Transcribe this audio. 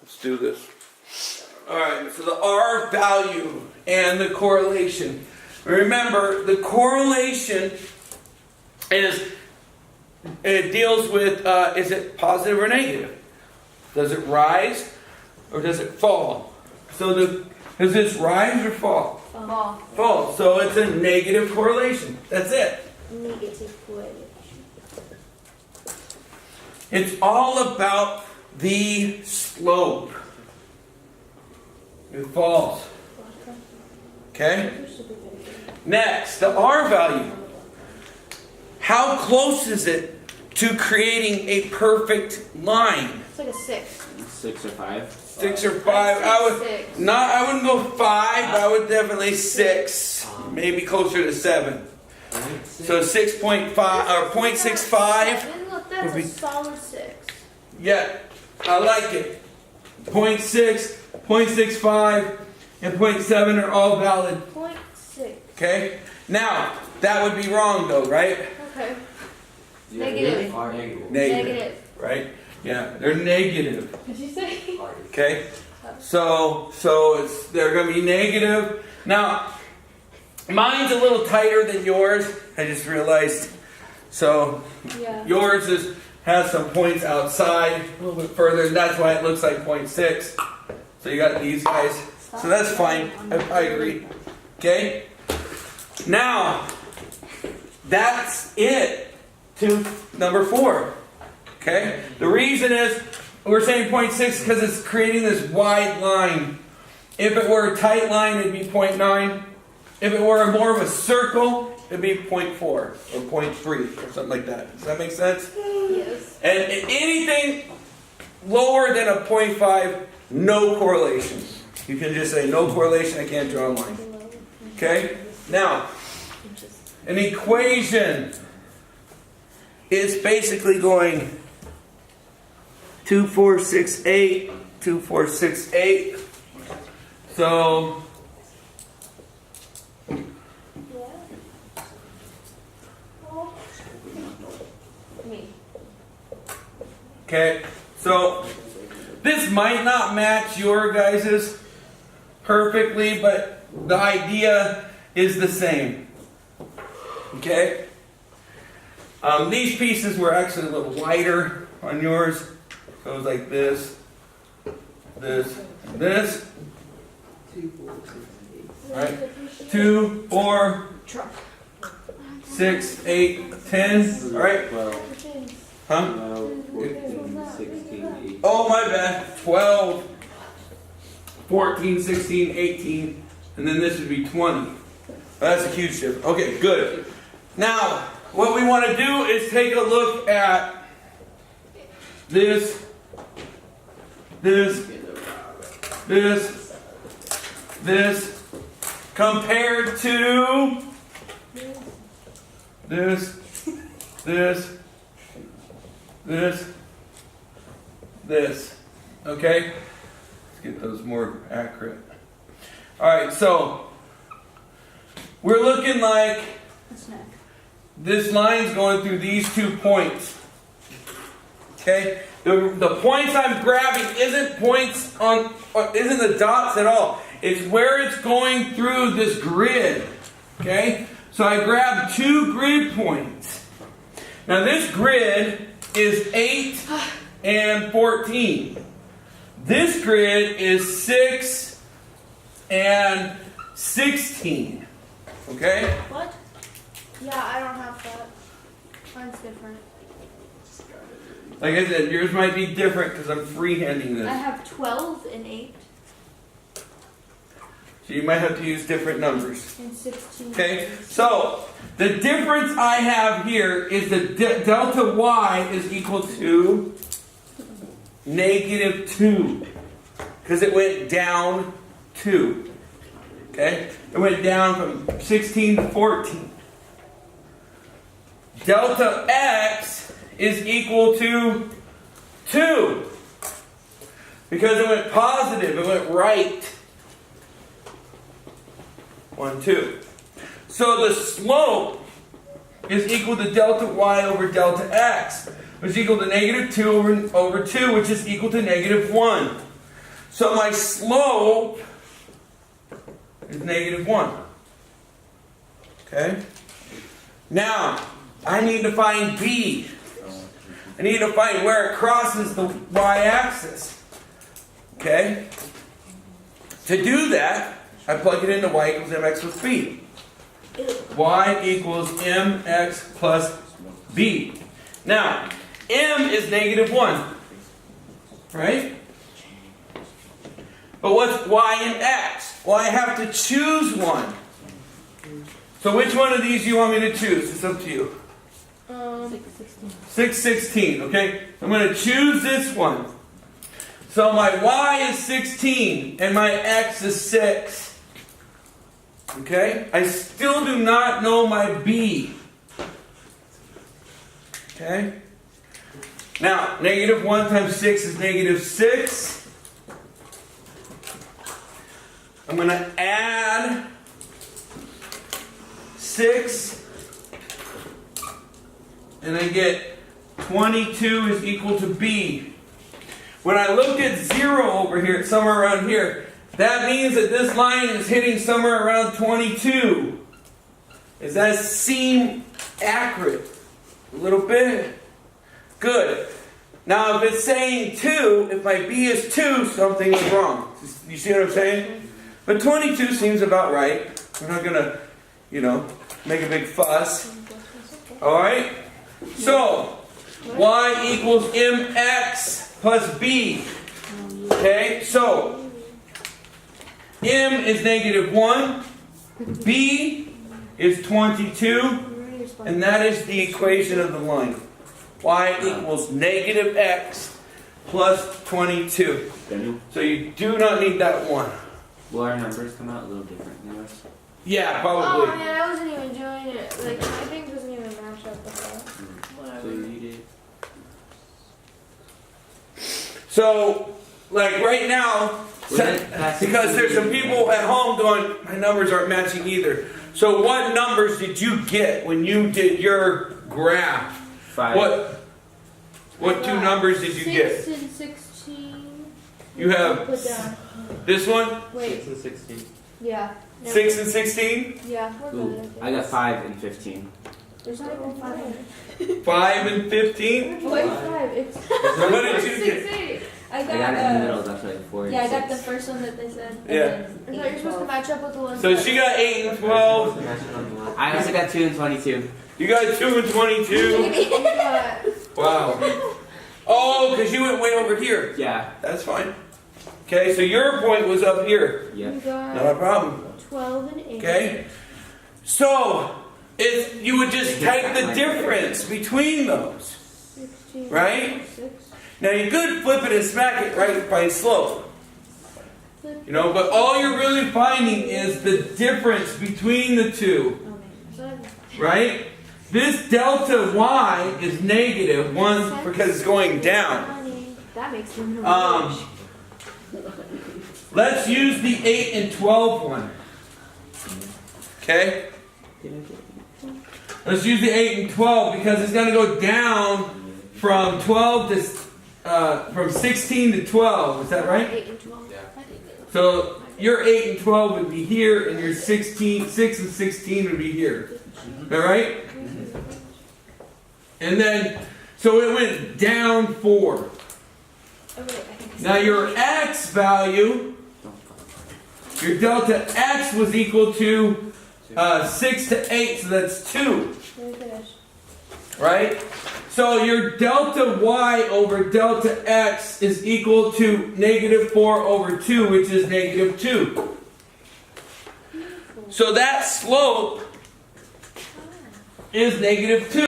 Let's do this. Alright, so the R value and the correlation. Remember, the correlation it deals with, is it positive or negative? Does it rise or does it fall? So does this rise or fall? Fall. Fall. So it's a negative correlation. That's it. Negative correlation. It's all about the slope. It falls. Okay? Next, the R value. How close is it to creating a perfect line? It's like a 6. 6 or 5. 6 or 5. I wouldn't go 5, but I would definitely 6. Maybe closer to 7. So 6.5 or 0.65. Look, that's a solid 6. Yeah, I like it. 0.6, 0.65, and 0.7 are all valid. 0.6. Okay? Now, that would be wrong though, right? Okay. Yeah, Negative. Negative. Right? Yeah, they're negative. Did you say? Okay? So they're going to be negative. Now, mine's a little tighter than yours. I just realized. So, Yeah. yours has some points outside a little bit further, and that's why it looks like 0.6. So you got these guys. So that's fine. I agree. Okay? Now, that's it to number 4. Okay? The reason is we're saying 0.6 because it's creating this wide line. If it were a tight line, it'd be 0.9. If it were more of a circle, it'd be 0.4 or 0.3 or something like that. Does that make sense? Yes. And anything lower than a 0.5, no correlation. You can just say no correlation, I can't draw a line. Okay? Now, an equation is basically going 2, 4, 6, 8, 2, 4, 6, 8. So, Me. okay, so this might not match your guys's perfectly, but the idea is the same. Okay? These pieces were actually a little wider on yours. So it was like this, this, and this. Alright? 2, 4, 6, 8, 10. Alright? 12, Huh? 14, 16, 18. Oh, my bad. 12, 14, 16, 18. And then this would be 20. That's a huge difference. Okay, good. Now, what we want to do is take a look at this, compared to this. Okay? Let's get those more accurate. Alright, so we're looking like this line's going through these 2 points. Okay? The points I'm grabbing isn't the dots at all. It's where it's going through this grid. Okay? So I grabbed 2 grid points. Now this grid is 8 and 14. This grid is 6 and 16. Okay? What? Yeah, I don't have that. Mine's different. Like I said, yours might be different because I'm freehanding this. I have 12 and 8 So you might have to use different numbers. and 16. Okay? So, the difference I have here is that delta y is equal to -2. Because it went down 2. Okay? It went down from 16 to 14. Delta x is equal to 2. Because it went positive, it went right. 1, 2. So the slope is equal to delta y over delta x, which is equal to -2 over 2, which is equal to -1. So my slope is -1. Okay? Now, I need to find B. I need to find where it crosses the y-axis. Okay? To do that, I plug it into y equals mx plus b. Y equals mx plus b. Now, m is -1. Right? But what's y and x? Well, I have to choose one. So which one of these do you want me to choose? It's up to you. 616, okay? I'm going to choose this one. So my y is 16 and my x is 6. Okay? I still do not know my b. Okay? Now, -1 times 6 is -6. I'm going to add 6. And I get 22 is equal to b. When I look at 0 over here, somewhere around here, that means that this line is hitting somewhere around 22. Does that seem accurate? A little bit? Good. Now if it's saying 2, if my b is 2, something is wrong. You see what I'm saying? But 22 seems about right. We're not going to, make a big fuss. Alright? So, y equals mx plus b. Okay, so m is -1, b is 22, and that is the equation of the line. Y equals -x plus 22. So you do not need that one. Will our numbers come out a little different than ours? Yeah, Oh probably. man, I wasn't even doing it. Like my thing doesn't even match up with that. So Whatever. you need it. So, like right now, because there's some people at home going, my numbers aren't matching either. So what numbers did you get when you did your graph? 5. What two numbers did you get? 6 and 16. You have Put down. this one, Wait. 6 and 16. Yeah. No. 6 and 16, Yeah, we're Ooh, good. I got 5 and 15. There's not even 5. 5 and 15. What is 5? It's What did you get? 6, 8. I got it in the middle, that's like 4 and Yeah, I got 6. the first one that they said. Yeah. I thought you were supposed to match up with the ones. So she got 8 and 12. I also got 2 and 22. You got 2 and 22. You got Wow. Oh, because you went way over here. Yeah. That's fine. Okay, so your point was up here. Yep. you got Not a problem. 12 and 8. Okay? So, if you would just type the difference between those. 16. Right? 6. Now you could flip it and smack it right by slope. But all you're really finding is the difference between the two. Right? This delta y is -1 because it's going down. That makes me Let's use the 8 and 12 one. Okay? Let's use the 8 and 12 because it's going to go down from 12 to from 16 to 12. Is that right? 8 and 12. Yeah. So your 8 and 12 would be here, and your 6 and 16 would be here. All right? And then, so it went down 4. Now your x value, your delta x was equal to 6 to 8, so that's 2. Right? So your delta y over delta x is equal to -4 over 2, which is -2. So that slope is -2.